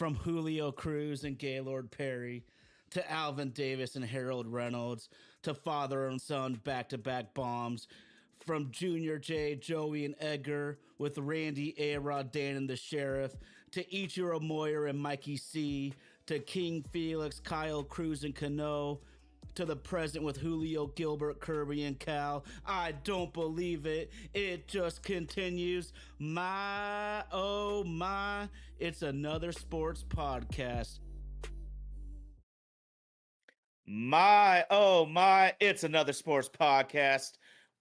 From Julio Cruz and Gaylord Perry to Alvin Davis and Harold Reynolds to father and son back to back bombs. From Junior J, Joey, and Edgar with Randy, A-Rod, Dan, and the Sheriff to Ichiro Moyer and Mikey C to King Felix, Kyle Cruz, and Cano to the present with Julio, Gilbert, Kirby, and Cal. I don't believe it. It just continues. My, oh my, it's another sports podcast. My, oh my, it's another sports podcast.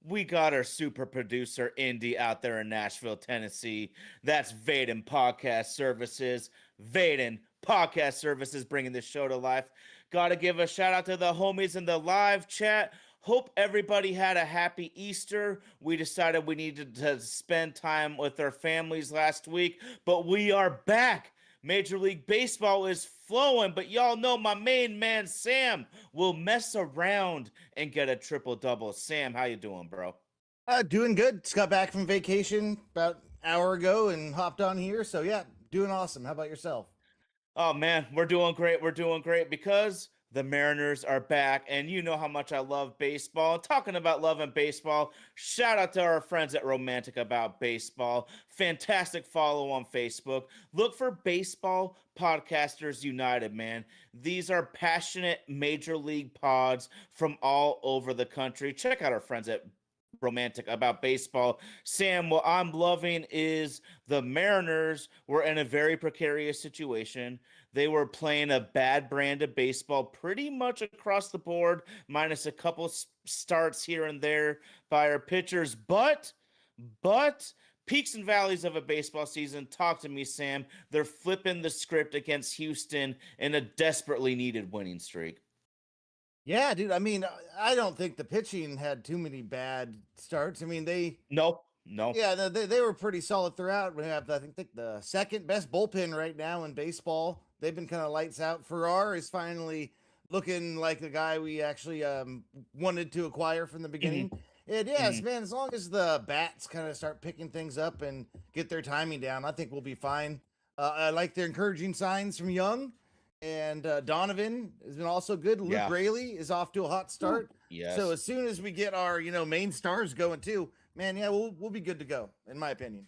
We got our super producer, Indy, out there in Nashville, Tennessee. That's Vaden Podcast Services. Vaden Podcast Services bringing this show to life. Got to give a shout out to the homies in the live chat. Hope everybody had a happy Easter. We decided we needed to spend time with our families last week, but we are back. Major League Baseball is flowing, but y'all know my main man Sam will mess around and get a triple-double. Sam, how you doing, bro? Doing good. Just got back from vacation about an hour ago and hopped on here. So yeah, doing awesome. How about yourself? Oh man, we're doing great. We're doing great because the Mariners are back, and you know how much I love baseball. Talking about loving baseball, shout out to our friends at Romantic About Baseball. Fantastic follow on Facebook. Look for Baseball Podcasters United, man. These are passionate major league pods from all over the country. Check out our friends at Romantic About Baseball. Sam, what I'm loving is the Mariners were in a very precarious situation. They were playing a bad brand of baseball pretty much across the board, minus a couple starts here and there by our pitchers. But peaks and valleys of a baseball season. Talk to me, Sam. They're flipping the script against Houston in a desperately needed winning streak. Yeah, dude. I mean, I don't think the pitching had too many bad starts. I mean, No. yeah, they were pretty solid throughout. We have, I think, the second best bullpen right now in baseball. They've been kind of lights out. Farrar is finally looking like the guy we actually wanted to acquire from the beginning. And yes, man, as long as the bats kind of start picking things up and get their timing down, I think we'll be fine. I like their encouraging signs from Young. And Donovan has been also good. Luke Raley is off to a hot start. Yes. So as soon as we get our, main stars going too, man, yeah, we'll be good to go, in my opinion.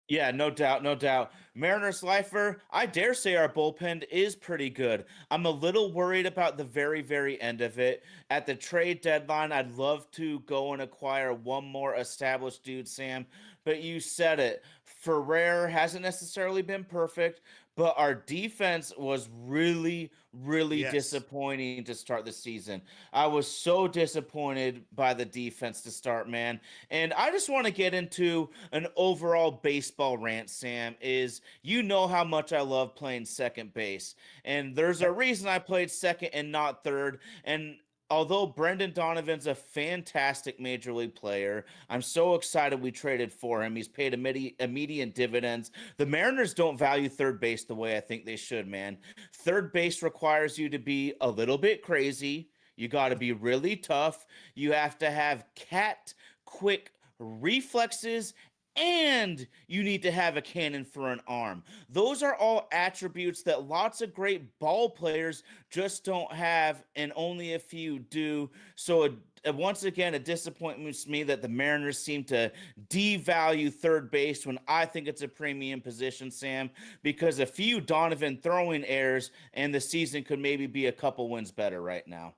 Yeah, no doubt, no doubt. Mariners lifer, I dare say our bullpen is pretty good. I'm a little worried about the very, very end of it. At the trade deadline, I'd love to go and acquire one more established dude, Sam. But you said it. Ferrer hasn't necessarily been perfect, but our defense was really, really disappointing to start the season. I was so disappointed by the defense to start, man. And I just want to get into an overall baseball rant, Sam, is you know how much I love playing second base. And there's a reason I played second and not third. And although Brendan Donovan's a fantastic major league player, I'm so excited we traded for him. He's paid immediate dividends. The Mariners don't value third base the way I think they should, man. Third base requires you to be a little bit crazy. You got to be really tough. You have to have quick reflexes, and you need to have a cannon for an arm. Those are all attributes that lots of great ball players just don't have, and only a few do. So once again, it disappoints me that the Mariners seem to devalue third base when I think it's a premium position, Sam, because a few Donovan throwing errors and the season could maybe be a couple wins better right now.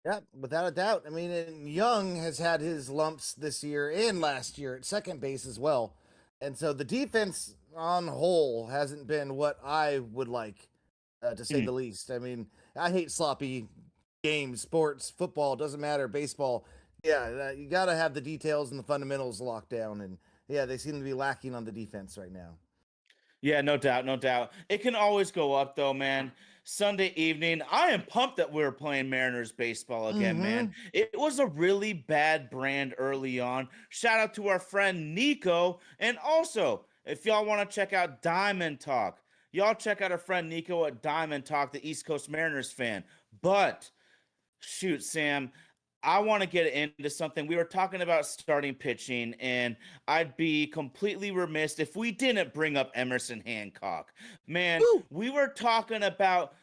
Yeah, without a doubt. I mean, and Young has had his lumps this year and last year at second base as well. And so the defense on whole hasn't been what I would like, to say the least. I mean, I hate sloppy games, sports, football, doesn't matter, baseball. Yeah, you got to have the details and the fundamentals locked down. And yeah, they seem to be lacking on the defense right now. Yeah, no doubt, no doubt. It can always go up, though, man. Sunday evening, I am pumped that we're playing Mariners baseball again, man. It was a really bad brand early on. Shout out to our friend Nico. And also, if y'all want to check out Diamond Talk, y'all check out our friend Nico at Diamond Talk, the East Coast Mariners fan. But, shoot, Sam, I want to get into something. We were talking about starting pitching, and I'd be completely remiss if we didn't bring up Emerson Hancock. Man, Woo! we were talking about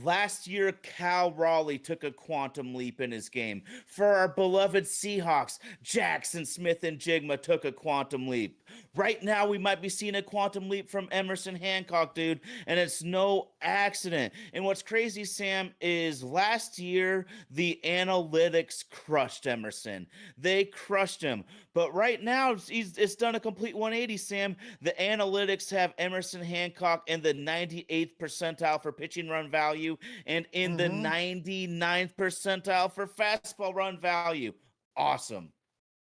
last year, Cal Raleigh took a quantum leap in his game. For our beloved Seahawks, Jackson Smith and Jigma took a quantum leap. Right now, we might be seeing a quantum leap from Emerson Hancock, dude, and it's no accident. And what's crazy, Sam, is last year, the analytics crushed Emerson. They crushed him. But right now, it's done a complete 180, Sam. The analytics have Emerson Hancock in the 98th percentile for pitching run value and in the 99th percentile for fastball run value. Awesome.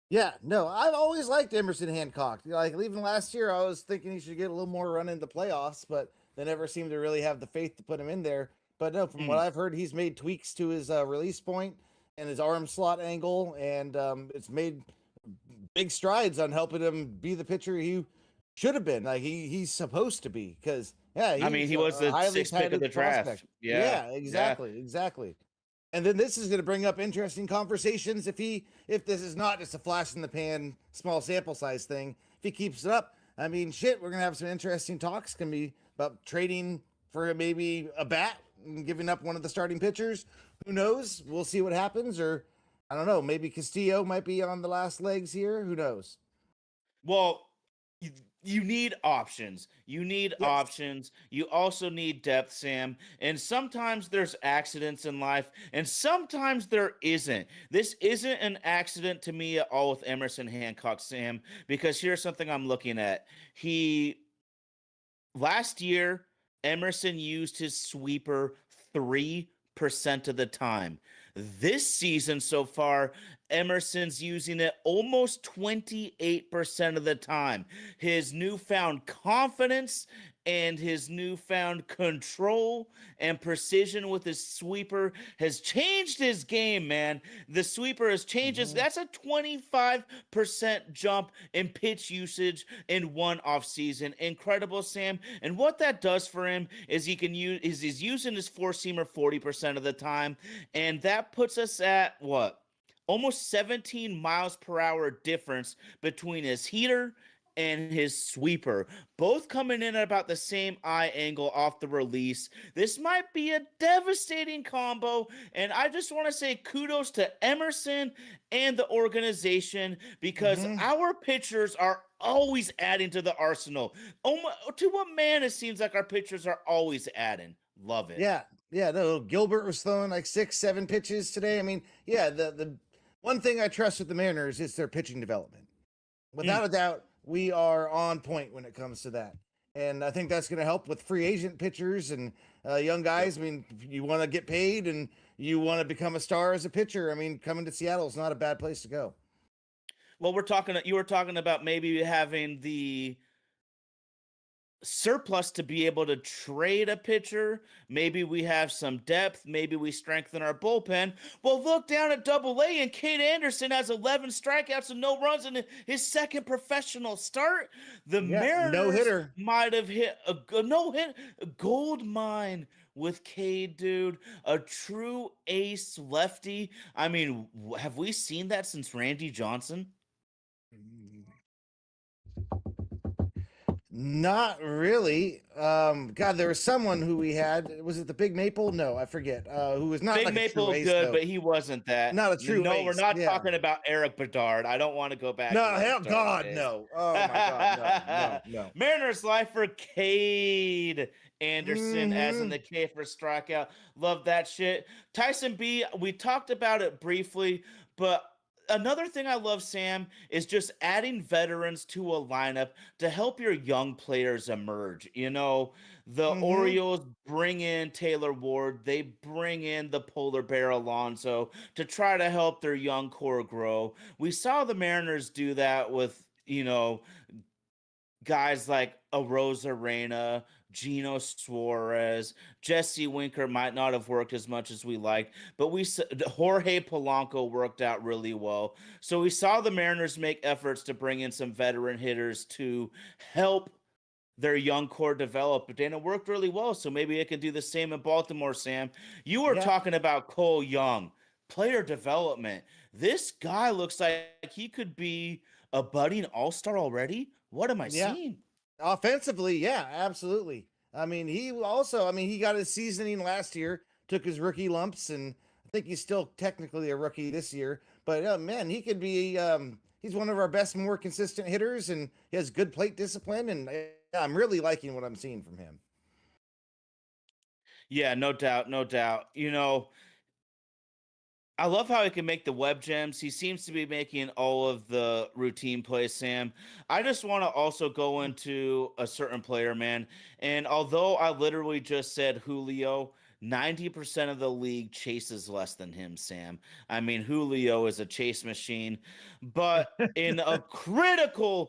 Yeah, no, I've always liked Emerson Hancock. Like even last year, I was thinking he should get a little more run in the playoffs, but they never seemed to really have the faith to put him in there. But no, from what I've heard, he's made tweaks to his release point and his arm slot angle, and it's made big strides on helping him be the pitcher he should have been. Like he's supposed to be, because he was the sixth pick of the draft. Yeah, exactly. And then this is going to bring up interesting conversations if this is not just a flash in the pan, small sample size thing. If he keeps it up, I mean, shit, we're going to have some interesting talks. Can be about trading for maybe a bat and giving up one of the starting pitchers. Who knows? We'll see what happens. Or I don't know. Maybe Castillo might be on the last legs here. Who knows? Well, you need options. You need options. You also need depth, Sam. And sometimes there's accidents in life, and sometimes there isn't. This isn't an accident to me at all with Emerson Hancock, Sam, because here's something I'm looking at. Last year, Emerson used his sweeper 3% of the time. This season so far, Emerson's using it almost 28% of the time. His newfound confidence and his newfound control and precision with his sweeper has changed his game, man. The sweeper has changed. That's a 25% jump in pitch usage in one offseason. Incredible, Sam. And what that does for him is he's using his four-seamer 40% of the time, and that puts us at what? Almost 17 miles per hour difference between his heater and his sweeper, both coming in at about the same eye angle off the release. This might be a devastating combo, and I just want to say kudos to Emerson and the organization, because our pitchers are always adding to the arsenal. To a man, it seems like our pitchers are always adding. Love it. Yeah. No, Gilbert was throwing like 6-7 pitches today. I mean, the one thing I trust with the Mariners is their pitching development. Without a doubt, we are on point when it comes to that. And I think that's going to help with free agent pitchers and young guys. I mean, you want to get paid and you want to become a star as a pitcher. I mean, coming to Seattle is not a bad place to go. Well, you were talking about maybe having the surplus to be able to trade a pitcher. Maybe we have some depth. Maybe we strengthen our bullpen. Well, look down at Double-A, and Cade Anderson has 11 strikeouts and no runs in his second professional start. The Mariners no-hitter might have hit a gold mine with Cade, dude. A true ace lefty. I mean, have we seen that since Randy Johnson? Not really. God, there was someone who we had. Was it the Big Maple? No, I forget. Who was not Big like Maple, a true ace, good, though. but he wasn't that. Not a true No, ace. we're not talking about Eric Bedard. I don't want to go back. No, hell, God, no. Oh my God, no. Mariners life for Cade Anderson, as in the K for strikeout. Love that shit. Tyson B, we talked about it briefly, but another thing I love, Sam, is just adding veterans to a lineup to help your young players emerge. You know, the Orioles bring in Taylor Ward. They bring in the polar bear Alonso to try to help their young core grow. We saw the Mariners do that with, guys like Arozarena, Gino Suarez, Jesse Winker might not have worked as much as we liked, but Jorge Polanco worked out really well. So we saw the Mariners make efforts to bring in some veteran hitters to help their young core develop, and it worked really well. So maybe it can do the same in Baltimore, Sam. You were talking about Cole Young. Player development. this guy looks like he could be a budding all-star already. What am I Yeah. seeing? Offensively, yeah, absolutely. I mean, he got his seasoning last year, took his rookie lumps, and I think he's still technically a rookie this year. But man, he could be. He's one of our best, more consistent hitters, and he has good plate discipline. And I'm really liking what I'm seeing from him. Yeah, no doubt, no doubt. I love how he can make the web gems. He seems to be making all of the routine plays, Sam. I just want to also go into a certain player, man. And although I literally just said Julio, 90% of the league chases less than him, Sam. I mean, Julio is a chase machine. But in a critical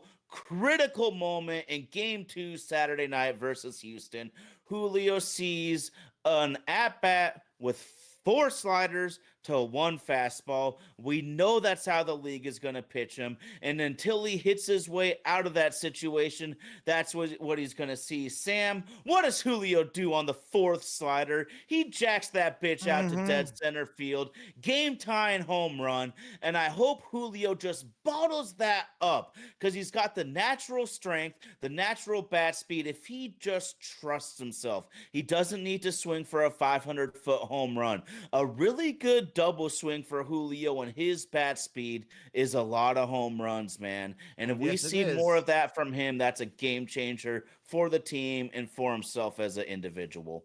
moment in game 2 Saturday night versus Houston, Julio sees an at bat with 4 sliders to 1 fastball. We know that's how the league is going to pitch him. And until he hits his way out of that situation, that's what he's going to see. Sam, what does Julio do on the 4th slider? He jacks that bitch out to dead center field. Game tying home run. And I hope Julio just bottles that up because he's got the natural strength, the natural bat speed. If he just trusts himself, he doesn't need to swing for a 500-foot home run. A really good double swing for Julio and his bat speed is a lot of home runs, man. And if we see more of that from him, that's a game changer for the team and for himself as an individual.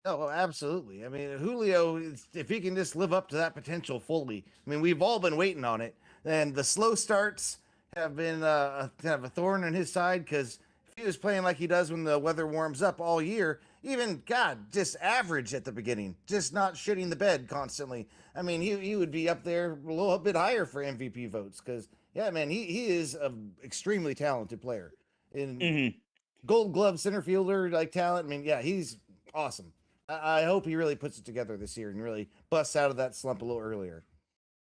Oh, absolutely. I mean, Julio, if he can just live up to that potential fully, I mean, we've all been waiting on it. And the slow starts have been kind of a thorn in his side because if he was playing like he does when the weather warms up all year, even, God, just average at the beginning, just not shitting the bed constantly. I mean, he would be up there a little bit higher for MVP votes because, yeah, man, he is an extremely talented player. In Gold Glove center fielder like talent, I mean, yeah, he's awesome. I hope he really puts it together this year and really busts out of that slump a little earlier.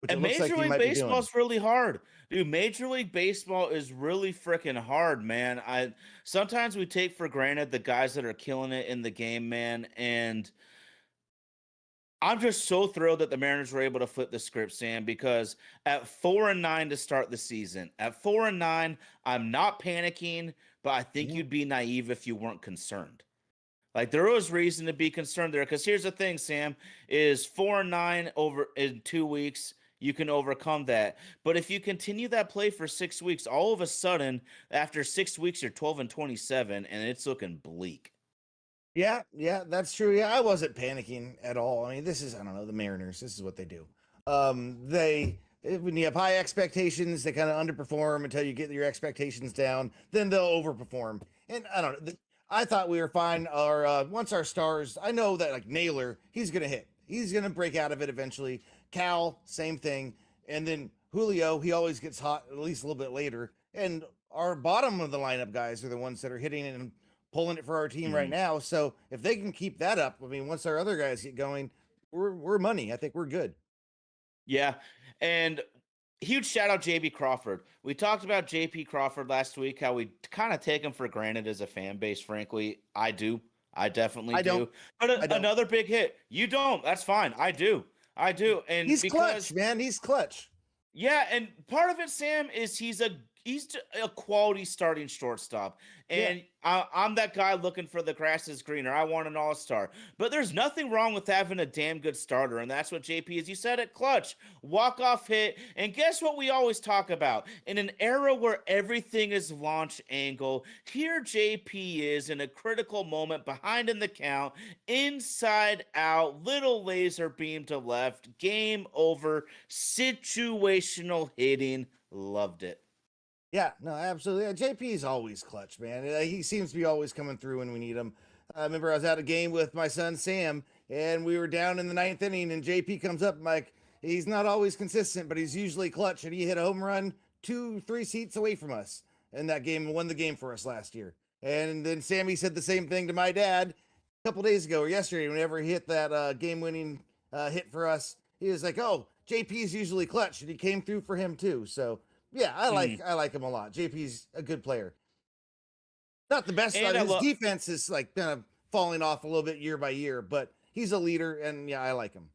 And Major League Baseball is really hard. Dude, Major League Baseball is really freaking hard, man. Sometimes we take for granted the guys that are killing it in the game, man. And I'm just so thrilled that the Mariners were able to flip the script, Sam, because at 4-9 to start the season, at 4-9, I'm not panicking, but I think you'd be naive if you weren't concerned. Like there was reason to be concerned there, because here's the thing, Sam, is 4-9 over in 2 weeks. You can overcome that. But if you continue that play for 6 weeks, all of a sudden, after 6 weeks, you're 12-27, and it's looking bleak. Yeah, that's true. Yeah, I wasn't panicking at all. I mean, I don't know, the Mariners. This is what they do. When you have high expectations, they kind of underperform until you get your expectations down. Then they'll overperform. And I don't know. I thought we were fine. Once our stars, I know that like Naylor, he's gonna hit. He's gonna break out of it eventually. Cal, same thing. And then Julio, he always gets hot at least a little bit later. And our bottom of the lineup guys are the ones that are hitting it and pulling it for our team right now. So if they can keep that up, I mean, once our other guys get going, we're money. I think we're good. Yeah. And huge shout out JP Crawford. We talked about JP Crawford last week, how we kind of take him for granted as a fan base, frankly. I do. I definitely do. But another big hit. You don't. That's fine. I do. And he's clutch, man. He's clutch. Yeah, and part of it, Sam, is he's a quality starting shortstop. And I'm that guy looking for the grass is greener. I want an all-star. But there's nothing wrong with having a damn good starter, and that's what JP is. You said it, clutch, walk-off hit, and guess what we always talk about? In an era where everything is launch angle, here JP is in a critical moment, behind in the count, inside out, little laser beam to left, game over, situational hitting. Loved it. Yeah, no, absolutely. Yeah, JP's always clutch, man. He seems to be always coming through when we need him. I remember I was at a game with my son Sam, and we were down in the 9th inning, and JP comes up, like, he's not always consistent, but he's usually clutch, and he hit a home run 2-3 seats away from us in that game and won the game for us last year. And then Sammy said the same thing to my dad a couple days ago or yesterday whenever he hit that game-winning hit for us. He was like, oh, JP's usually clutch, and he came through for him too, so... Yeah, I like him a lot. JP's a good player. Not the best. His defense is like kind of falling off a little bit year by year, but he's a leader, and yeah, I like him.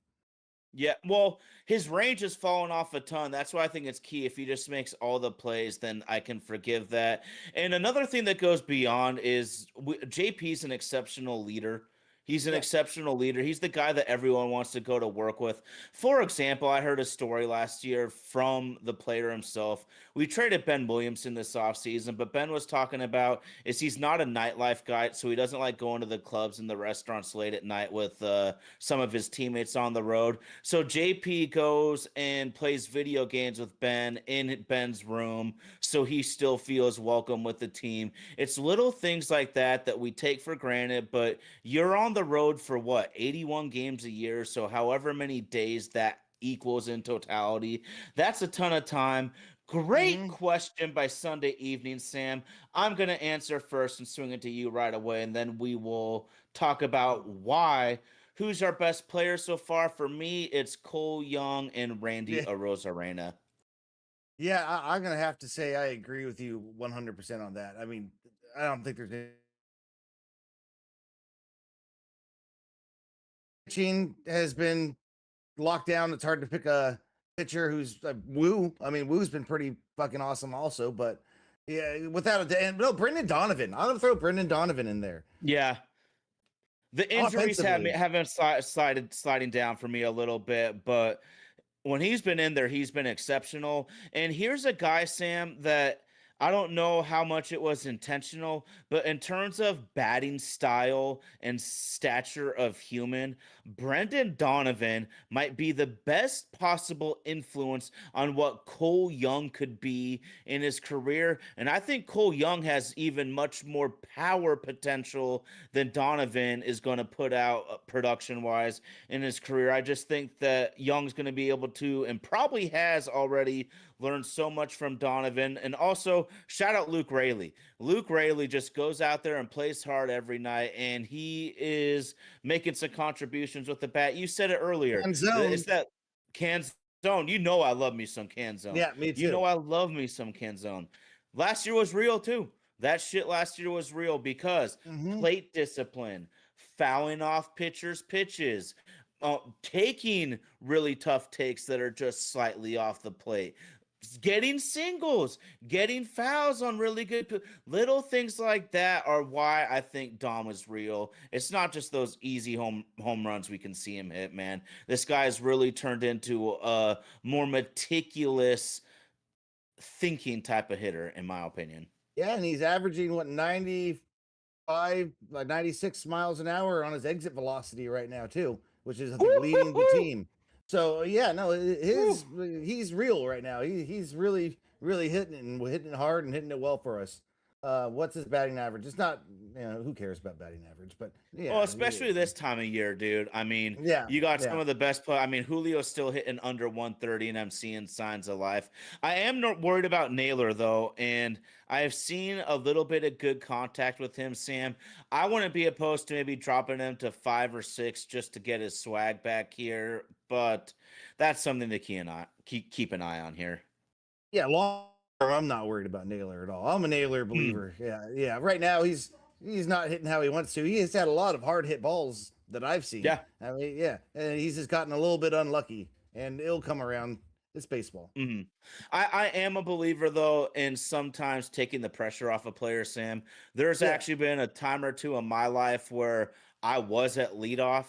Yeah, well, his range has fallen off a ton. That's why I think it's key. If he just makes all the plays, then I can forgive that. And another thing that goes beyond is JP's an exceptional leader. He's an Yeah. exceptional leader. He's the guy that everyone wants to go to work with. For example, I heard a story last year from the player himself. We traded Ben Williamson this offseason, but Ben was talking about is he's not a nightlife guy, so he doesn't like going to the clubs and the restaurants late at night with some of his teammates on the road. So JP goes and plays video games with Ben in Ben's room so he still feels welcome with the team. It's little things like that that we take for granted, but you're on the road for what, 81 games a year, so however many days that equals in totality, that's a ton of time. Great Hmm. question by Sunday evening, Sam. I'm going to answer first and swing it to you right away, and then we will talk about why. Who's our best player so far? For me, it's Cole Young and Randy Yeah. Arozarena. Yeah, I'm gonna have to say I agree with you 100% on that. I mean, I don't think there's pitching has been locked down. It's hard to pick a pitcher who's Woo. I mean, Woo's been pretty fucking awesome also, but yeah, without a doubt. No, Brendan Donovan. I'm gonna throw Brendan Donovan in there. Yeah, the injuries have Offensively, been sliding down for me a little bit, but when he's been in there, he's been exceptional. And here's a guy, Sam, that I don't know how much it was intentional, but in terms of batting style and stature of human, Brendan Donovan might be the best possible influence on what Cole Young could be in his career. And I think Cole Young has even much more power potential than Donovan is going to put out production wise in his career. I just think that Young's going to be able to, and probably has already, learned so much from Donovan. And also, shout out Luke Raley. Luke Raley just goes out there and plays hard every night, and he is making some contributions with the bat. You said it earlier. and It's zone. that Canzone. You know I love me some Canzone. Yeah, me You too. know I love me some Canzone. Last year was real too. That shit last year was real because Hmm. plate discipline, fouling off pitchers' pitches, taking really tough takes that are just slightly off the plate, getting singles, getting fouls on really good little things like that are why I think Dom is real. It's not just those easy home runs we can see him hit, man. This guy's really turned into a more meticulous thinking type of hitter, in my opinion. Yeah, and he's averaging what 95, like 96 miles an hour on his exit velocity right now too, which is I think leading the Woo-hoo-hoo! team. So yeah, no, Woo! he's real right now. He's really hitting it and hitting it hard and hitting it well for us. What's his batting average? It's not, who cares about batting average, but Well, yeah, especially this time of year, dude. I mean, yeah, you got some yeah. of the best play. I mean, Julio's still hitting under 130, and I'm seeing signs of life. I am not worried about Naylor, though, and I have seen a little bit of good contact with him, Sam. I wouldn't be opposed to maybe dropping him to 5 or 6 just to get his swag back here, but that's something to keep an eye on here. Yeah, long term, I'm not worried about Naylor at all. I'm a Naylor Hmm. believer. Yeah, yeah. Right now, he's not hitting how he wants to. He has had a lot of hard hit balls that I've seen. Yeah. I mean, yeah, and he's just gotten a little bit unlucky, and it'll come around. It's baseball. Hmm. I am a believer though in sometimes taking the pressure off a player, Sam. There's Yeah, actually been a time or two in my life where I was at leadoff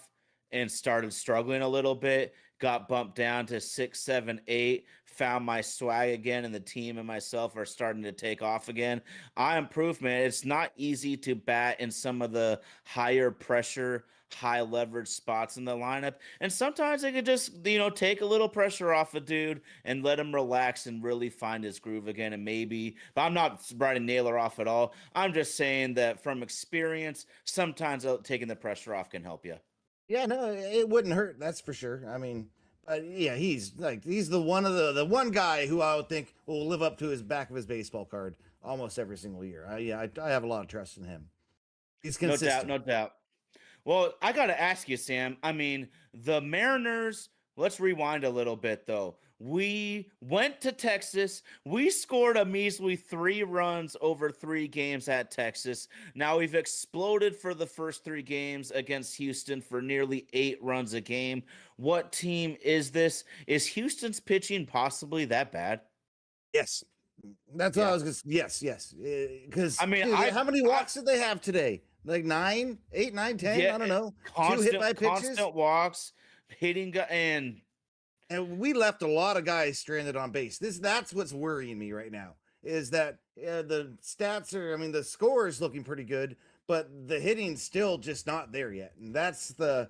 and started struggling a little bit, got bumped down to 6, 7, 8, found my swag again, and the team and myself are starting to take off again. I improved, man. It's not easy to bat in some of the higher pressure, high leverage spots in the lineup. And sometimes I could just, take a little pressure off a dude and let him relax and really find his groove again. And maybe, but I'm not writing Naylor off at all. I'm just saying that from experience, sometimes taking the pressure off can help you. yeah. No, it wouldn't hurt. That's for sure. I mean, but yeah, he's the one of the one guy who I would think will live up to his back of his baseball card almost every single year. I have a lot of trust in him. He's No doubt, consistent. no doubt. Well, I got to ask you, Sam. I mean, the Mariners, let's rewind a little bit though. We went to Texas. We scored a measly 3 runs over 3 games at Texas. Now we've exploded for the first 3 games against Houston for nearly 8 runs a game. What team is this? Is Houston's pitching possibly that bad? Yes. That's what I Yeah. was going to Yes. Because, I mean, how many walks did they have today? Like 9, 8, 9, 10? Yeah, I don't know. 2 constant, hit by pitches. constant walks, and We left a lot of guys stranded on base. That's what's worrying me right now is that the stats are, I mean, the score is looking pretty good, but the hitting's still just not there yet. And that's the,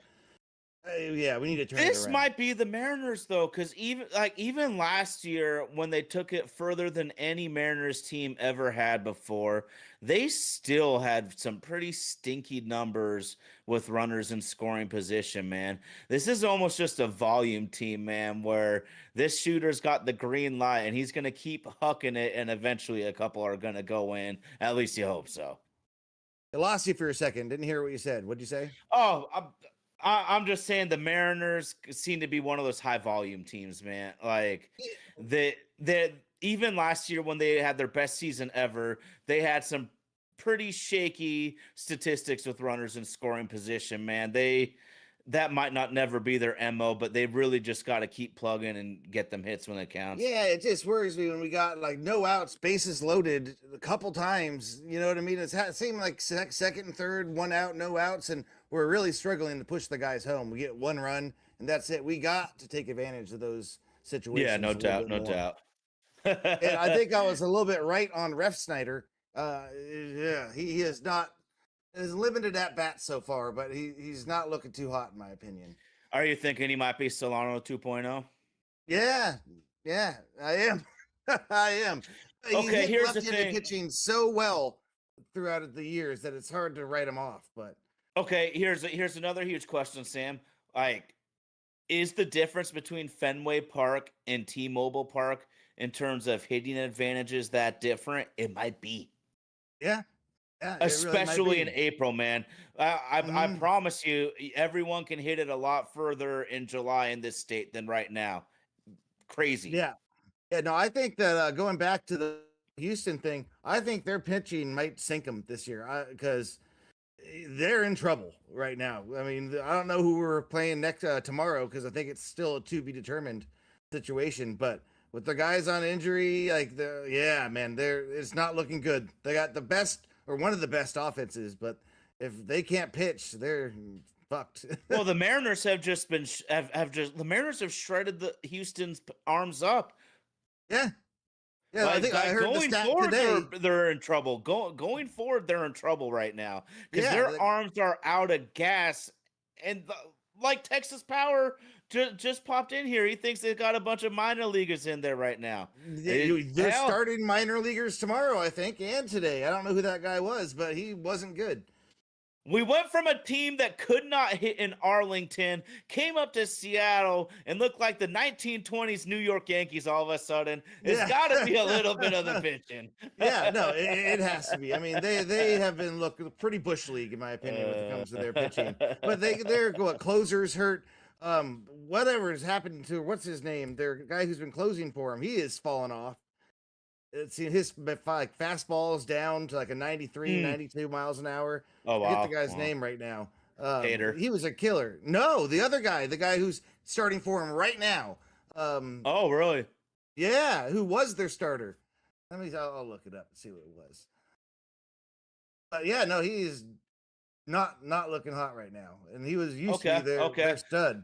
yeah, we need to turn it this around. might be the Mariners though, because even last year when they took it further than any Mariners team ever had before, they still had some pretty stinky numbers with runners in scoring position, man. This is almost just a volume team, man, where this shooter's got the green light and he's gonna keep hucking it, and eventually a couple are gonna go in. At least you hope so. I lost you for a second. Didn't hear what you said. What'd you say? Oh, I'm just saying the Mariners seem to be one of those high volume teams, man. Like they even last year when they had their best season ever, they had some pretty shaky statistics with runners in scoring position, man. That might not never be their MO, but they really just got to keep plugging and get them hits when it counts. Yeah, it just worries me when we got like no outs, bases loaded a couple times. You know what I mean? It seemed like second and third, 1 out, no outs, and we're really struggling to push the guys home. We get 1 run, and that's it. We got to take advantage of those situations. Yeah, no doubt, no doubt. And I think I was a little bit right on Ref Snyder. Yeah, he is not is limited at bat so far, but he's not looking too hot in my opinion. Are you thinking he might be Solano 2.0? Yeah, I am. I am. Okay, He here's the left-handed thing. pitching so well throughout the years that it's hard to write him off. But Okay, here's another huge question, Sam. Like, is the difference between Fenway Park and T-Mobile Park in terms of hitting advantages that different? It might be. yeah, Especially in really April, man. I promise you, everyone can hit it a lot further in July in this state than right now. Crazy. Yeah. No, I think that going back to the Houston thing, I think their pitching might sink them this year because they're in trouble right now. I mean, I don't know who we're playing next tomorrow because I think it's still a to be determined situation. But with the guys on injury, like it's not looking good. They got the best or one of the best offenses, but if they can't pitch, they're fucked. Well, the Mariners have just been the Mariners have shredded the Houston's arms up. Yeah. Yeah, Like, I think I heard the going stat forward, today. they're in trouble. Going forward, they're in trouble right now because Yeah, their arms are out of gas. And like Texas Power just popped in here. He thinks they've got a bunch of minor leaguers in there right now. They're starting minor leaguers tomorrow, I think, and today. I don't know who that guy was, but he wasn't good. We went from a team that could not hit in Arlington, came up to Seattle, and looked like the 1920s New York Yankees all of a sudden. It's got to be a little bit of the pitching. Yeah, no, it has to be. I mean, they have been looking pretty bush league, in my opinion, when it comes to their pitching. But they're what closers hurt. Whatever has happened to what's his name? Their guy who's been closing for him, he is falling off. It's his like fastballs down to like a 93, 92 miles an hour. Oh, wow. I get the guy's name right now. Hater. He was a killer. No, the other guy, the guy who's starting for him right now. Oh, really? Yeah, who was their starter? I'll look it up and see what it was. Yeah, no, he's not looking hot right now, and he was used to be their stud.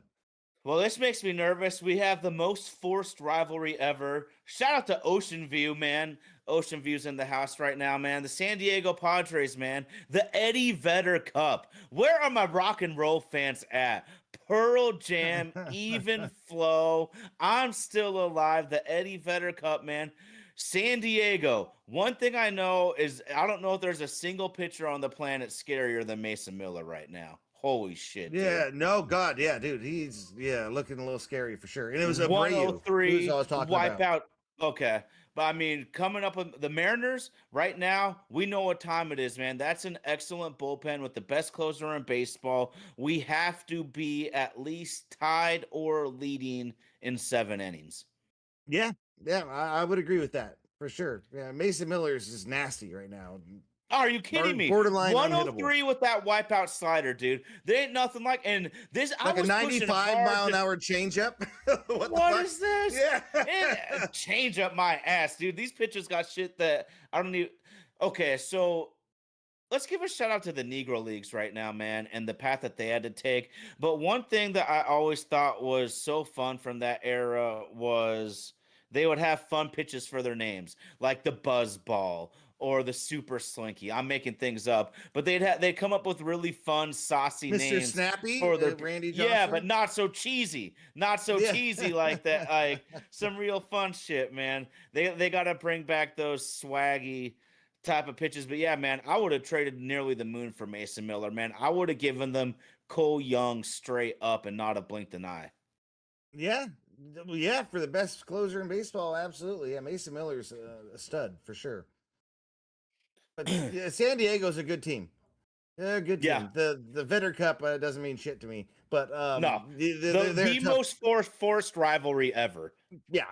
Well, this makes me nervous. We have the most forced rivalry ever. Shout out to Ocean View, man. Ocean View's in the house right now, man. The San Diego Padres, man. The Eddie Vedder Cup. Where are my rock and roll fans at? Pearl Jam, Even Flow. I'm Still Alive. The Eddie Vedder Cup, man. San Diego. One thing I know is I don't know if there's a single pitcher on the planet scarier than Mason Miller right now. Holy shit. Yeah, dude. no, God, yeah, dude. He's looking a little scary for sure. And it was a 103 wipeout. About. Okay. But I mean, coming up with the Mariners right now, we know what time it is, man. That's an excellent bullpen with the best closer in baseball. We have to be at least tied or leading in 7 innings. Yeah, yeah, I would agree with that for sure. Yeah, Mason Miller is just nasty right now. Oh, are you kidding me? Borderline unhittable. 103 with that wipeout slider, dude. There ain't nothing like. And this, I Like a was pushing 95 hard. mile an hour changeup. What the What fuck? is this? Yeah. Change up my ass, dude. These pitchers got shit that I don't even. Okay, so let's give a shout out to the Negro Leagues right now, man, and the path that they had to take. But one thing that I always thought was so fun from that era was they would have fun pitches for their names, like the Buzz Ball or the Super Slinky. I'm making things up, but they'd come up with really fun, saucy Mr. names Snappy, for their Randy yeah, Johnson. but not so cheesy, not so Yeah. cheesy like that. Like some real fun shit, man. They got to bring back those swaggy type of pitches. But yeah, man, I would have traded nearly the moon for Mason Miller, man. I would have given them Cole Young straight up and not a blinked an eye. Yeah. Yeah, for the best closer in baseball, absolutely. Yeah, Mason Miller's a stud for sure. But yeah, San Diego's a good team. They're a good team. Yeah. The Vetter Cup doesn't mean shit to me, but No, they're the tough. most forced rivalry ever. Yeah,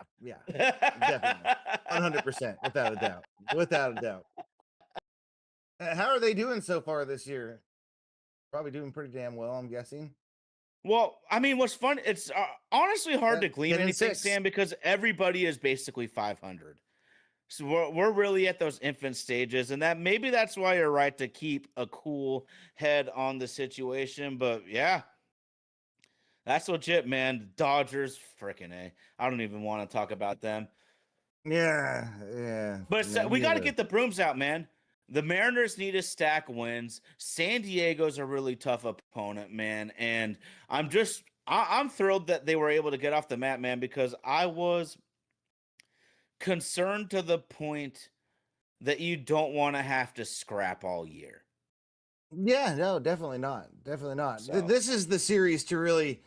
definitely, 100%, without a doubt, without a doubt. How are they doing so far this year? Probably doing pretty damn well, I'm guessing. Well, I mean, what's fun? It's honestly hard to glean 10 and anything, 6. Sam, because everybody is basically 500. So we're really at those infant stages, and that's why you're right to keep a cool head on the situation. But yeah, that's legit, man. Dodgers, freaking A. I don't even want to talk about them. Yeah. But Me we got to neither. get the brooms out, man. The Mariners need to stack wins. San Diego's a really tough opponent, man. And I'm thrilled that they were able to get off the mat, man, because I was concerned to the point that you don't want to have to scrap all year. Yeah, no, definitely not. Definitely not. So. This is the series to really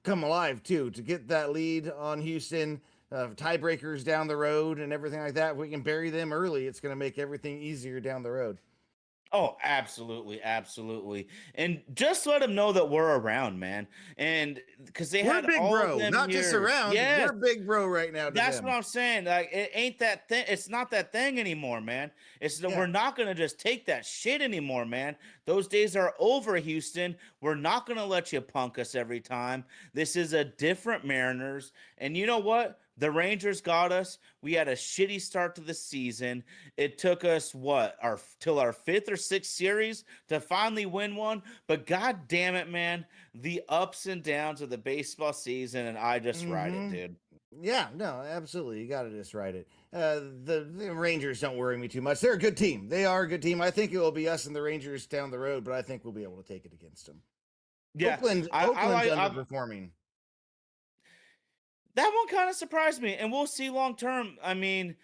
come alive too, to get that lead on Houston, tiebreakers down the road and everything like that. If we can bury them early, it's going to make everything easier down the road. Oh, absolutely, absolutely. And just let them know that we're around, man. And because they We're had big all bro, of them not just years. around. Yes. We're big bro right now. That's what I'm saying. Like, it ain't that thing. It's not that thing anymore, man. It's that we're not gonna just take that shit anymore, man. Those days are over, Houston. We're not gonna let you punk us every time. This is a different Mariners. And you know what? The Rangers got us. We had a shitty start to the season. It took us till our 5th or 6th series to finally win one. But god damn it, man, the ups and downs of the baseball season, and I just ride it, dude. Yeah, no, absolutely. You got to just write it. The Rangers don't worry me too much. They're a good team. They are a good team. I think it will be us and the Rangers down the road, but I think we'll be able to take it against them. Yeah, Oakland's underperforming. That one kind of surprised me, and we'll see long term. I mean,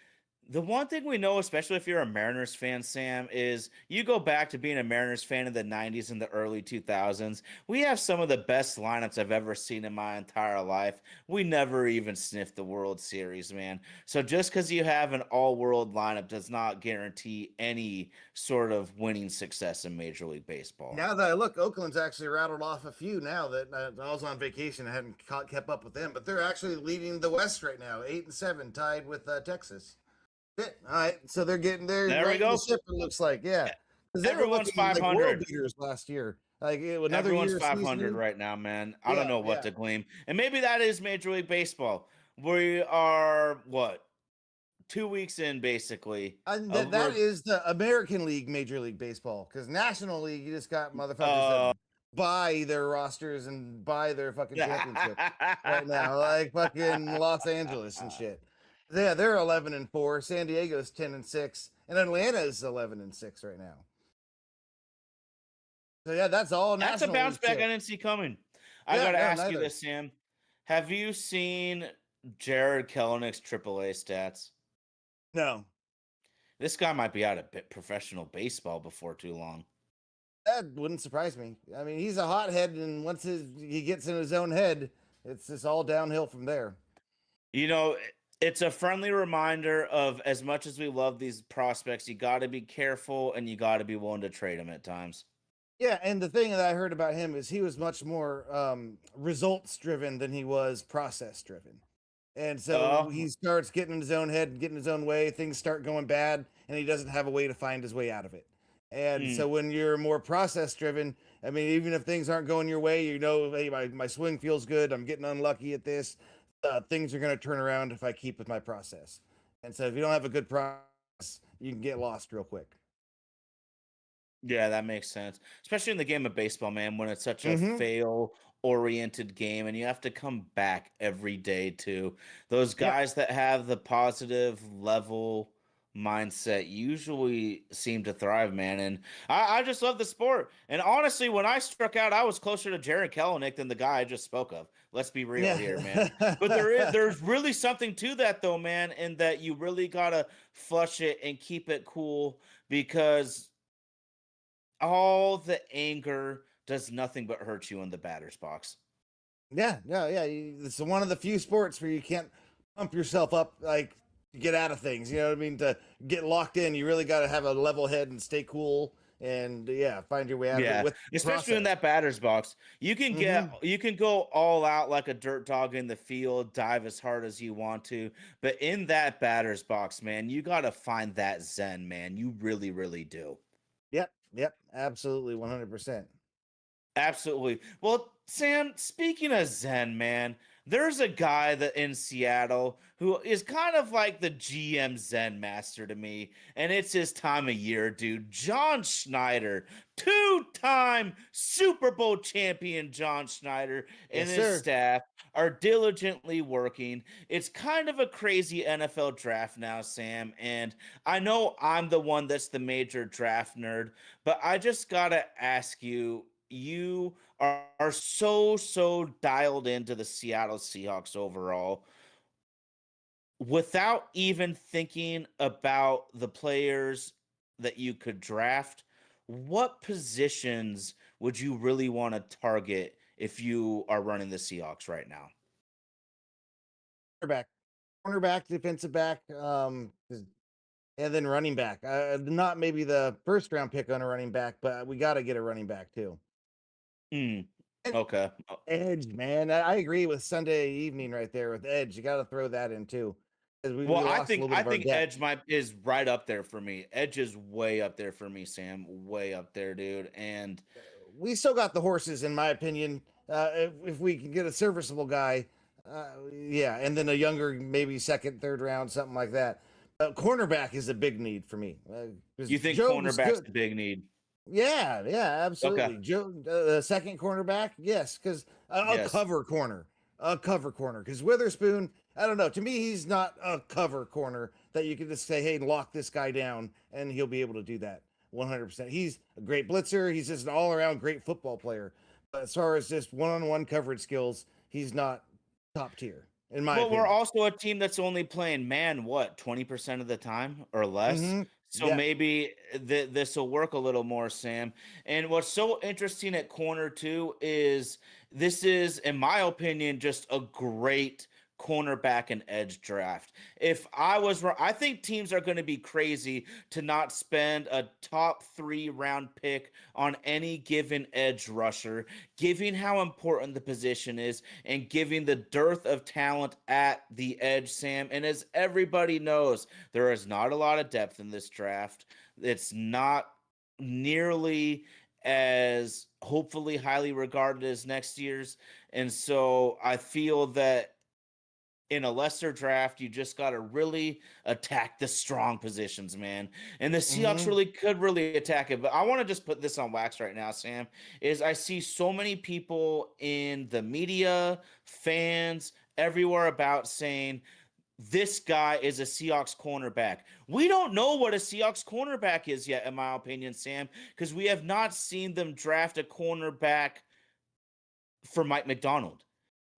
the one thing we know, especially if you're a Mariners fan, Sam, is you go back to being a Mariners fan in the 90s and the early 2000s. We have some of the best lineups I've ever seen in my entire life. We never even sniffed the World Series, man. So just because you have an all-world lineup does not guarantee any sort of winning success in Major League Baseball. Now that I look, Oakland's actually rattled off a few now that I was on vacation. I hadn't kept up with them, but they're actually leading the West right now, 8-7, tied with Texas. All right, so they're getting there. There we go. The ship, it looks like, yeah. Everyone's 500 like world beaters last year. Like another Everyone's year 500 season. right now, man. I don't know what to glean, and maybe that is Major League Baseball. We are 2 weeks in, basically. That is the American League, Major League Baseball, because National League, you just got motherfuckers that buy their rosters and buy their fucking championship right now, like fucking Los Angeles and shit. Yeah, they're 11-4. San Diego's 10-6, and Atlanta's 11-6 right now. So yeah, that's all. That's National a bounce League back shit. I didn't see coming. I gotta ask you this, Sam. Have you seen Jared Kelenich's AAA stats? No. This guy might be out of professional baseball before too long. That wouldn't surprise me. I mean, he's a hothead, and once he gets in his own head, it's just all downhill from there. You know, it's a friendly reminder of, as much as we love these prospects, you got to be careful and you got to be willing to trade them at times. Yeah, and the thing that I heard about him is he was much more results driven than he was process driven. And so Oh, he starts getting in his own head and getting his own way. Things start going bad, and he doesn't have a way to find his way out of it. And mm, so when you're more process driven, I mean, even if things aren't going your way, hey, my swing feels good. I'm getting unlucky at this. Things are going to turn around if I keep with my process. And so if you don't have a good process, you can get lost real quick. yeah, that makes sense. Especially in the game of baseball, man, when it's such a Mm-hmm. fail oriented game and you have to come back every day to those Yep. guys that have the positive level mindset usually seem to thrive, man. And I just love the sport. And honestly, when I struck out, I was closer to Jared Kelenic than the guy I just spoke of. Let's be real here, man. But Yeah. there's really something to that though, man, in that you really gotta flush it and keep it cool because all the anger does nothing but hurt you in the batter's box. Yeah, no, yeah. It's one of the few sports where you can't pump yourself up like to get out of things. You know what I mean? To get locked in, you really got to have a level head and stay cool, and yeah, find your way out of it Yeah, with especially in process. that batter's box. Mm-hmm. You can go all out like a dirt dog in the field, dive as hard as you want to, but in that batter's box, man, you got to find that zen, man. You really really do. Yep, yep, absolutely, 100%. Absolutely. Well, Sam, speaking of Zen, man, there's a guy that in Seattle who is kind of like the GM Zen master to me, and it's his time of year, dude. John Schneider, two-time Super Bowl champion John Schneider and Yes, his sir. staff are diligently working. It's kind of a crazy NFL draft now, Sam, and I know I'm the one that's the major draft nerd, but I just gotta ask you, you are so dialed into the Seattle Seahawks overall without even thinking about the players that you could draft. What positions would you really want to target if you are running the Seahawks right now? Cornerback, cornerback, defensive back, and then running back. Not maybe the first round pick on a running back, but we got to get a running back too. Mm, And okay. Edge, man, I agree with Sunday evening right there with Edge. You got to throw that in too, because we Well, lost a little bit I of our think depth. Edge might is right up there for me. Edge is way up there for me, Sam. Way up there, dude. And We still got the horses, in my opinion. If we can get a serviceable guy, yeah, and then a younger, maybe second, third round, something like that. Cornerback is a big need for me because you think Joe's cornerback's good. the big need? Yeah, yeah, Okay. absolutely. Joe, second cornerback, yes, because Yes. a cover corner. Because Witherspoon, I don't know. To me, he's not a cover corner that you can just say, "Hey, lock this guy down," and he'll be able to do that 100%. He's a great blitzer. He's just an all-around great football player. But as far as just one-on-one coverage skills, he's not top tier, in my Well, we're opinion. also a team that's only playing man, what, 20% of the time or less? Mm-hmm. So Yeah. maybe this will work a little more, Sam. And what's so interesting at corner too is this is, in my opinion, just a great cornerback and edge draft. If I was, I think teams are going to be crazy to not spend a top 3 round pick on any given edge rusher, given how important the position is and giving the dearth of talent at the edge, Sam. And as everybody knows, there is not a lot of depth in this draft. It's not nearly as hopefully highly regarded as next year's. And so I feel that in a lesser draft, you just got to really attack the strong positions, man. And the Seahawks Mm-hmm. really could really attack it. But I want to just put this on wax right now, Sam. Is I see so many people in the media, fans, everywhere about saying this guy is a Seahawks cornerback. We don't know what a Seahawks cornerback is yet, in my opinion, Sam, because we have not seen them draft a cornerback for Mike McDonald.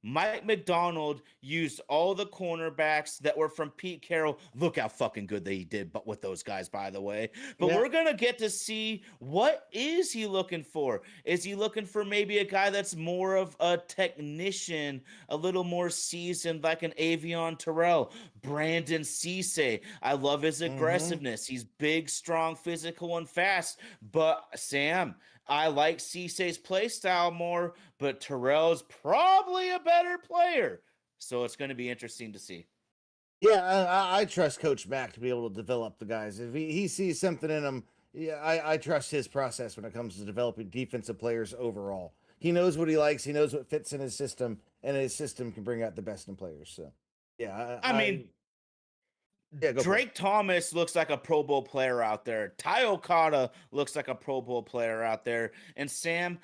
Mike McDonald used all the cornerbacks that were from Pete Carroll. Look how fucking good they did, but with those guys, by the way. But Yeah. we're gonna get to see what is he looking for. Is he looking for maybe a guy that's more of a technician, a little more seasoned, like an Avion Terrell, Brandon Cisse? I love his Mm-hmm. aggressiveness. He's big, strong, physical, and fast. But Sam, I like Cisse's play style more, but Terrell's probably a better player. So it's going to be interesting to see. Yeah, I trust Coach Mack to be able to develop the guys. If he sees something in them, yeah, I trust his process when it comes to developing defensive players overall. He knows what he likes. He knows what fits in his system, and his system can bring out the best in players. So, yeah, I mean, yeah, go for it. Drake Thomas looks like a Pro Bowl player out there. Ty Okada looks like a Pro Bowl player out there. And Sam,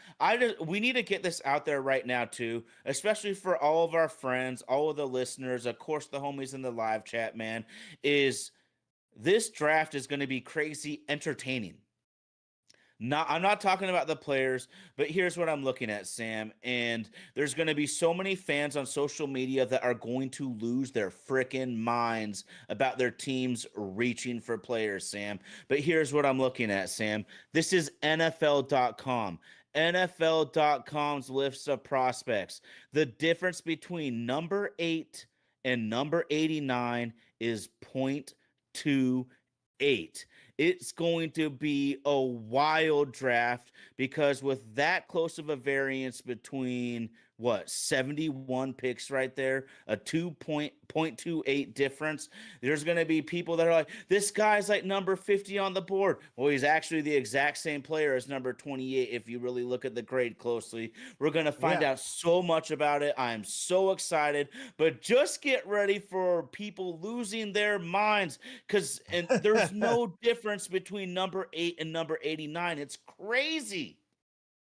we need to get this out there right now too, especially for all of our friends, all of the listeners, of course the homies in the live chat, man, is this draft is going to be crazy entertaining. I'm not talking about the players, but here's what I'm looking at, Sam. And there's going to be so many fans on social media that are going to lose their freaking minds about their teams reaching for players, Sam. But here's what I'm looking at, Sam. This is NFL.com. NFL.com's list of prospects. The difference between number 8 and number 89 is 0.28. It's going to be a wild draft because with that close of a variance between 71 picks right there, a 2.28 difference, there's going to be people that are like, this guy's like number 50 on the board. Well, he's actually the exact same player as number 28 if you really look at the grade closely. We're going to find out so much about it. I'm so excited, but just get ready for people losing their minds because there's no difference between number 8 and number 89. It's crazy.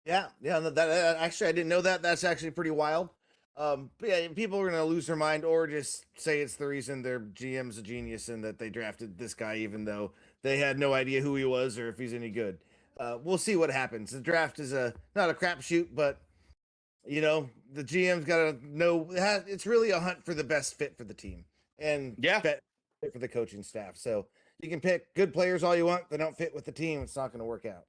Yeah, that actually I didn't know that. That's actually pretty wild. But yeah, people are gonna lose their mind or just say it's the reason their GM's a genius and that they drafted this guy even though they had no idea who he was or if he's any good. We'll see what happens. The draft is not a crapshoot, but the GM's got to know it's really a hunt for the best fit for the team and fit for the coaching staff. So you can pick good players all you want. If they don't fit with the team, it's not going to work out.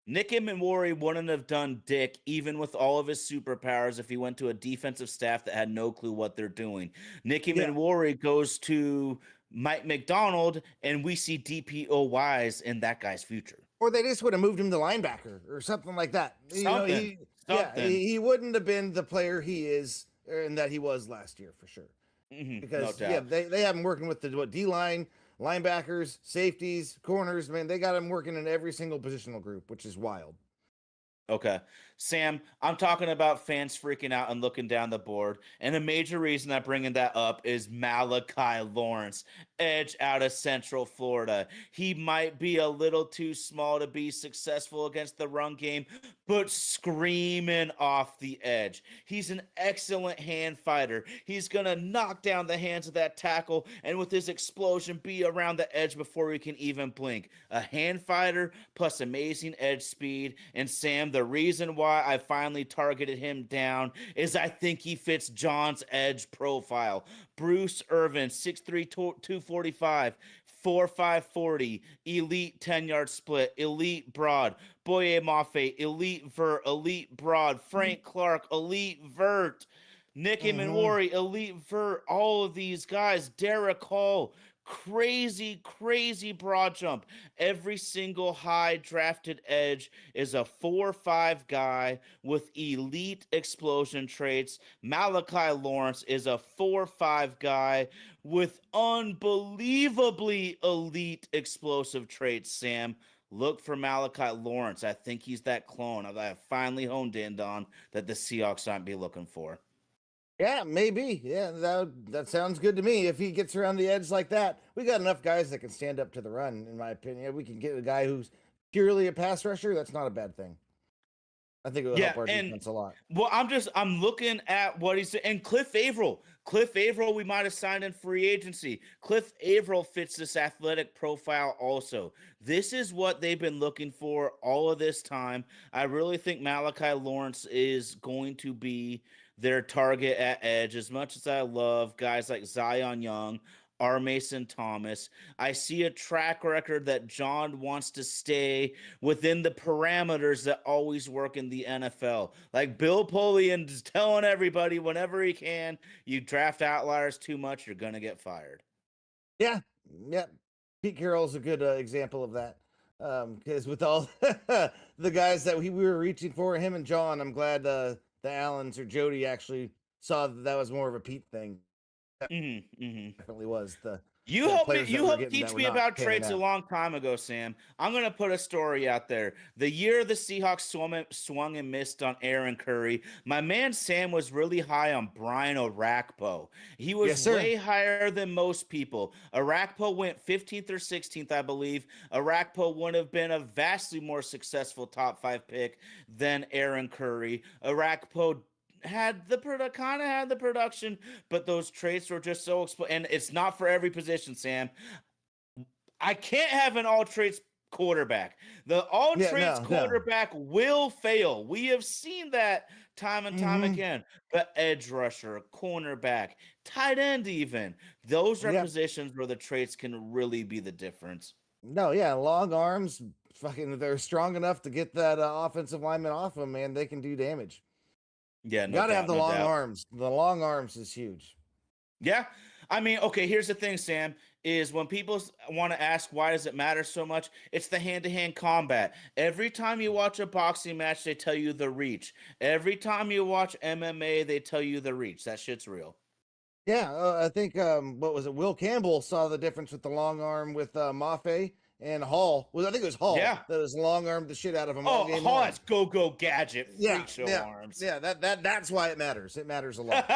Nick Imamori wouldn't have done dick even with all of his superpowers if he went to a defensive staff that had no clue what they're doing. Nick Imamori goes to Mike McDonald, and we see DPOYs in that guy's future. Or they just would have moved him to linebacker or something like that. Something. He wouldn't have been the player he is and that he was last year for sure. Mm-hmm. Because no they have him working with the D-line, linebackers, safeties, corners. Man, they got him working in every single positional group, which is wild. Okay. Sam, I'm talking about fans freaking out and looking down the board. And a major reason I'm bringing that up is Malachi Lawrence, edge out of Central Florida. He might be a little too small to be successful against the run game, but screaming off the edge. He's an excellent hand fighter. He's going to knock down the hands of that tackle and with his explosion be around the edge before he can even blink. A hand fighter plus amazing edge speed. And Sam, the reason why I finally targeted him down is I think he fits John's edge profile. Bruce Irvin, 6'3", 245, 4'5", 40, elite 10-yard split, elite broad. Boye Mafe, elite vert, elite broad. Frank Clark, elite vert. Nick Imamori, elite vert. All of these guys. Derek Hall, crazy broad jump. Every single high drafted edge is a 4-5 guy with elite explosion traits. Malachi Lawrence is a 4-5 guy with unbelievably elite explosive traits, Sam. Look for Malachi Lawrence. I think he's that clone that I finally honed in on that the Seahawks might be looking for. Yeah, maybe. Yeah, that sounds good to me. If he gets around the edge like that, we got enough guys that can stand up to the run, in my opinion. We can get a guy who's purely a pass rusher. That's not a bad thing. I think it will help our defense a lot. Well, I'm looking at what he's and Cliff Averill. Cliff Averill, we might have signed in free agency. Cliff Averill fits this athletic profile also. This is what they've been looking for all of this time. I really think Malachi Lawrence is going to be their target at edge. As much as I love guys like Zion Young, R. Mason Thomas, I see a track record that John wants to stay within the parameters that always work in the NFL. Like Bill Polian is telling everybody whenever he can, you draft outliers too much, you're going to get fired. Yeah. Pete Carroll's a good example of that. Because with all the guys that we were reaching for, him and John, I'm glad the Allens or Jody actually saw that was more of a Pete thing. Mm-hmm. Definitely was the You players that were helped getting that teach were me not about panning traits a out. long time ago, Sam. I'm gonna put a story out there. The year the Seahawks swung and missed on Aaron Curry, my man Sam was really high on Brian Orakpo. He was Yes, sir. way higher than most people. Orakpo went 15th or 16th, I believe. Orakpo would have been a vastly more successful top 5 pick than Aaron Curry. Orakpo had the kind of had the production, but those traits were just so and it's not for every position, Sam. I can't have an all traits quarterback. The all Yeah, traits no. quarterback will fail. We have seen that time and time Mm-hmm. again. But edge rusher, cornerback, tight end, even those are Yep. positions where the traits can really be the difference. No, yeah, long arms, fucking, they're strong enough to get that offensive lineman off them, man. They can do damage. Yeah, You no got to have doubt, the no long doubt. arms. The long arms is huge. Yeah. I mean, okay, here's the thing, Sam, is when people want to ask why does it matter so much, it's the hand-to-hand combat. Every time you watch a boxing match, they tell you the reach. Every time you watch MMA, they tell you the reach. That shit's real. Yeah, I think what was it? Will Campbell saw the difference with the long arm with Mafe and Hall. I think it was Hall Yeah. that was long armed the shit out of him all Oh, game long. Hawes, go gadget, Yeah, freak show yeah, arms. yeah. That's why it matters. It matters a lot.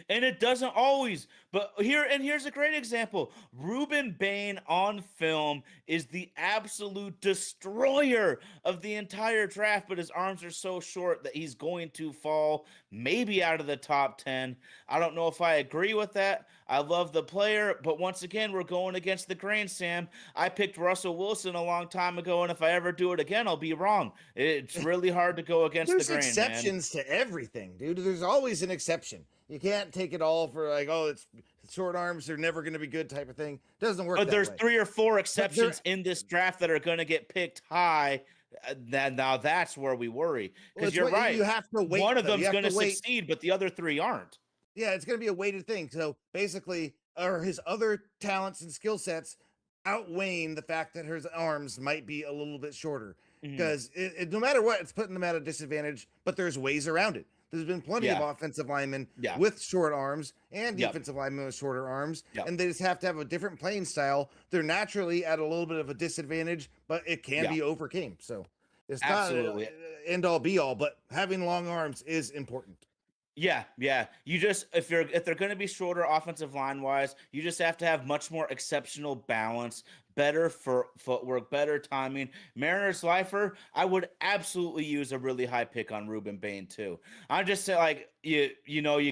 And it doesn't always. But here's a great example. Ruben Bain on film is the absolute destroyer of the entire draft, but his arms are so short that he's going to fall maybe out of the top 10. I don't know if I agree with that. I love the player, but once again, we're going against the grain, Sam. I picked Russell Wilson a long time ago, and if I ever do it again, I'll be wrong. It's really hard to go against the There's grain, man. exceptions to everything, dude. There's always an exception. You can't take it all for like, oh, it's short arms are never going to be good type of thing. Doesn't work But that there's way. 3 or 4 But there, exceptions in this draft that are going to get picked high. Now that's where we worry well, because it's you're what you right. have to wait One of though. You them's have going to to wait. succeed, but the other 3 aren't. Yeah, it's going to be a weighted thing. So basically, or his other talents and skill sets outweighing the fact that his arms might be a little bit shorter. Mhm. Because no matter what, it's putting them at a disadvantage. But there's ways around it. There's been plenty of Yeah. offensive linemen Yeah. with short arms and Yep. defensive linemen with shorter arms, Yep. and they just have to have a different playing style. They're naturally at a little bit of a disadvantage, but it can Yeah. be overcame. So it's Absolutely. not end all be all, but having long arms is important. Yeah. You just if they're going to be shorter offensive line wise, you just have to have much more exceptional balance, better for footwork, better timing. Mariners lifer, I would absolutely use a really high pick on Ruben Bain too. I'm just saying, like you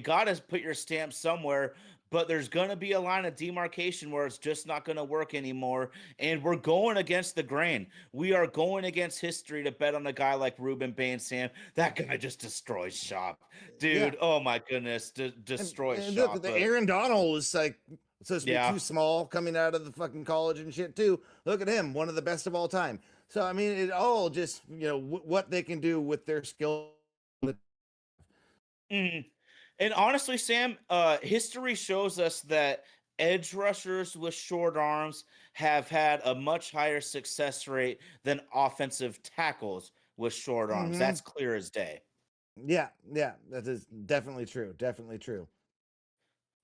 got to put your stamp somewhere. But there's going to be a line of demarcation where it's just not going to work anymore. And we're going against the grain. We are going against history to bet on a guy like Ruben Bain, Sam. That guy just destroys shop. Yeah. Dude, oh my goodness, destroys And look, shop. the But Aaron Donald was like supposed to be yeah, too small coming out of the fucking college and shit too. Look at him, one of the best of all time. So I mean, it all just what they can do with their skill. mhm. And honestly, Sam, history shows us that edge rushers with short arms have had a much higher success rate than offensive tackles with short arms. Hmm. That's clear as day. Yeah, that is definitely true. Definitely true.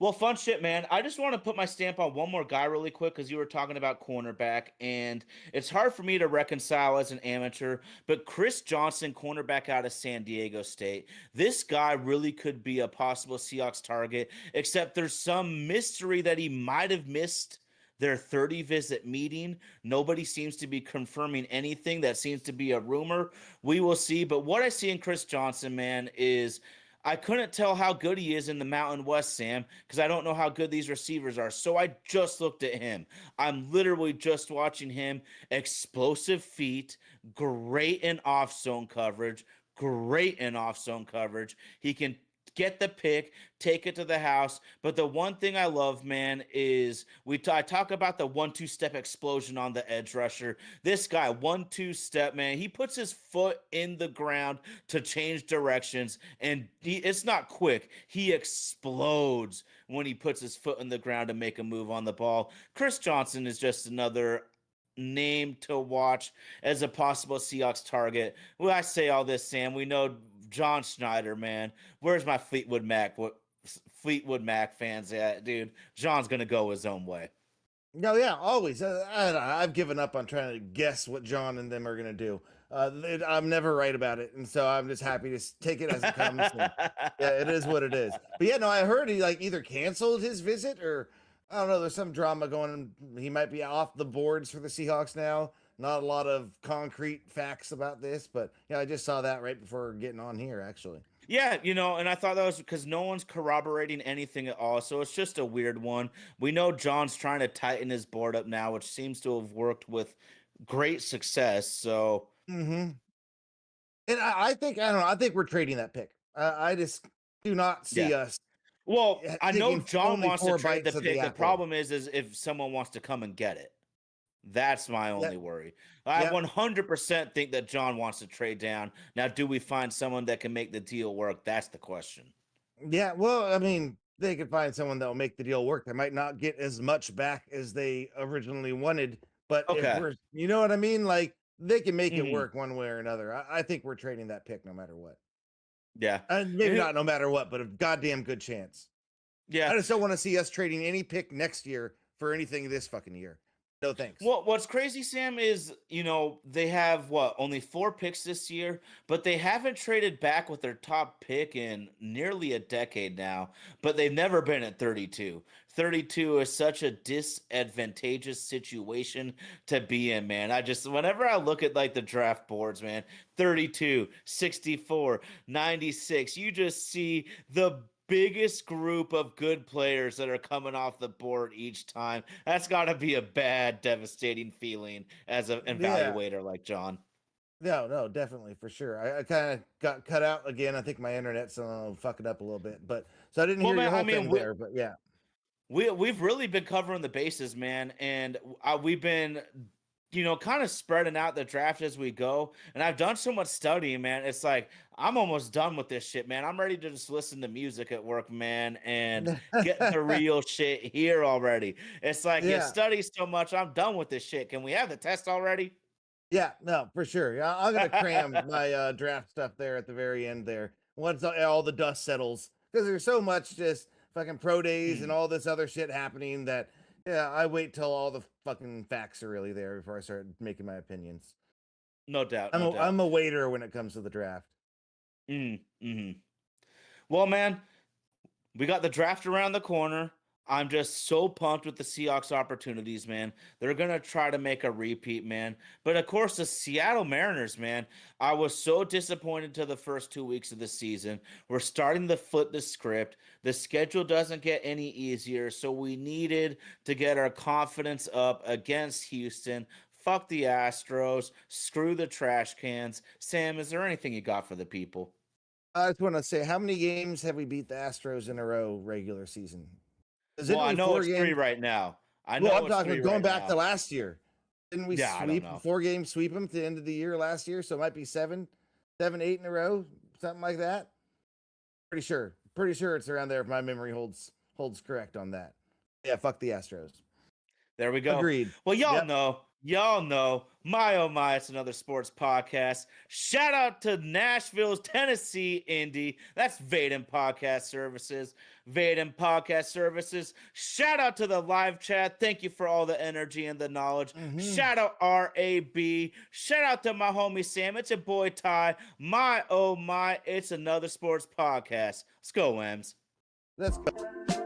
Well, fun shit, man. I just want to put my stamp on one more guy really quick because you were talking about cornerback, and it's hard for me to reconcile as an amateur. But Chris Johnson, cornerback out of San Diego State, this guy really could be a possible Seahawks target, except there's some mystery that he might have missed their 30 visit meeting. Nobody seems to be confirming anything. That seems to be a rumor. We will see. But what I see in Chris Johnson, man, is I couldn't tell how good he is in the Mountain West, Sam, because I don't know how good these receivers are. So I just looked at him. I'm literally just watching him. Explosive feet, great in off zone coverage, great in off zone coverage. He can get the pick, take it to the house. But the one thing I love, man, is I talk about the 1-2 step explosion on the edge rusher. This guy, 1-2 step, man, he puts his foot in the ground to change directions, and it's not quick. He explodes when he puts his foot in the ground to make a move on the ball. Chris Johnson is just another name to watch as a possible Seahawks target. Well, I say all this, Sam. We know John Schneider, man. Where's my Fleetwood Mac? What Fleetwood Mac fans at, dude? John's gonna go his own way. No, yeah, always. I've given up on trying to guess what John and them are gonna do. I'm never right about it, and so I'm just happy to take it as it comes. And, yeah, it is what it is. But yeah, no, I heard he like either canceled his visit or I don't know. There's some drama going on. He might be off the boards for the Seahawks now. Not a lot of concrete facts about this, but yeah, I just saw that right before getting on here, actually. Yeah, and I thought that was because no one's corroborating anything at all. So it's just a weird one. We know John's trying to tighten his board up now, which seems to have worked with great success. So, Mm-hmm. And I think I don't know. I think we're trading that pick. I just do not see yeah. us Well, I know taking John only wants to 4 trade the bites of pick. The apple. problem is if someone wants to come and get it. That's my only worry. I 100% think that John wants to trade down. Now, do we find someone that can make the deal work? That's the question. Yeah, well, I mean, they could find someone that will make the deal work. They might not get as much back as they originally wanted, but if Okay. we're, you know what I mean? Like they can make it Mhm. work one way or another. I think we're trading that pick no matter what. Yeah. And maybe not no matter what, but a goddamn good chance. Yeah. I just don't want to see us trading any pick next year for anything this fucking year. No thanks. What's crazy, Sam, is they have only 4 picks this year, but they haven't traded back with their top pick in nearly a decade now. But they've never been at 32. 32 is such a disadvantageous situation to be in, man. Whenever I look at like the draft boards, man, 32, 64, 96, you just see the biggest group of good players that are coming off the board each time. That's got to be a bad, devastating feeling as an evaluator like John. No, definitely for sure. I kind of got cut out again. I think my internet's fucking up a little bit, but so I didn't hear your whole thing there. But yeah, we've really been covering the bases, man, and we've been kind of spreading out the draft as we go. And I've done so much studying, man. It's like I'm almost done with this shit, man. I'm ready to just listen to music at work, man, and get the real shit here already. It's like you study so much. I'm done with this shit. Can we have the test already? Yeah, no, for sure. Yeah, I'm gonna cram my draft stuff there at the very end there once all the dust settles because there's so much just fucking pro days and all this other shit happening that I wait till all the fucking facts are really there before I start making my opinions. No doubt. I'm a waiter when it comes to the draft. Well, man, we got the draft around the corner. I'm just so pumped with the Seahawks opportunities, man. They're going to try to make a repeat, man. But of course, the Seattle Mariners, man, I was so disappointed to the first 2 weeks of the season. We're starting to flip the script. The schedule doesn't get any easier, so we needed to get our confidence up against Houston. Fuck the Astros. Screw the trash cans. Sam, is there anything you got for the people? I just want to say, how many games have we beat the Astros in a row regular season? Well, I know it's 3 right now. I'm talking going back to last year. Didn't we sweep 4 games, sweep them to the end of the year last year? So it might be 7, 8 in a row, something like that. Pretty sure it's around there if my memory holds correct on that. Yeah, fuck the Astros. There we go. Agreed. Well, y'all know, my oh my, it's another sports podcast. Shout out to Nashville's Tennessee Indy. That's Vaden Podcast Services. Vaden Podcast Services. Shout out to the live chat. Thank you for all the energy and the knowledge. Shout out RAB. Shout out to my homie Sam. It's your boy Ty. My oh my, it's another sports podcast. Let's go, Ems. Let's go.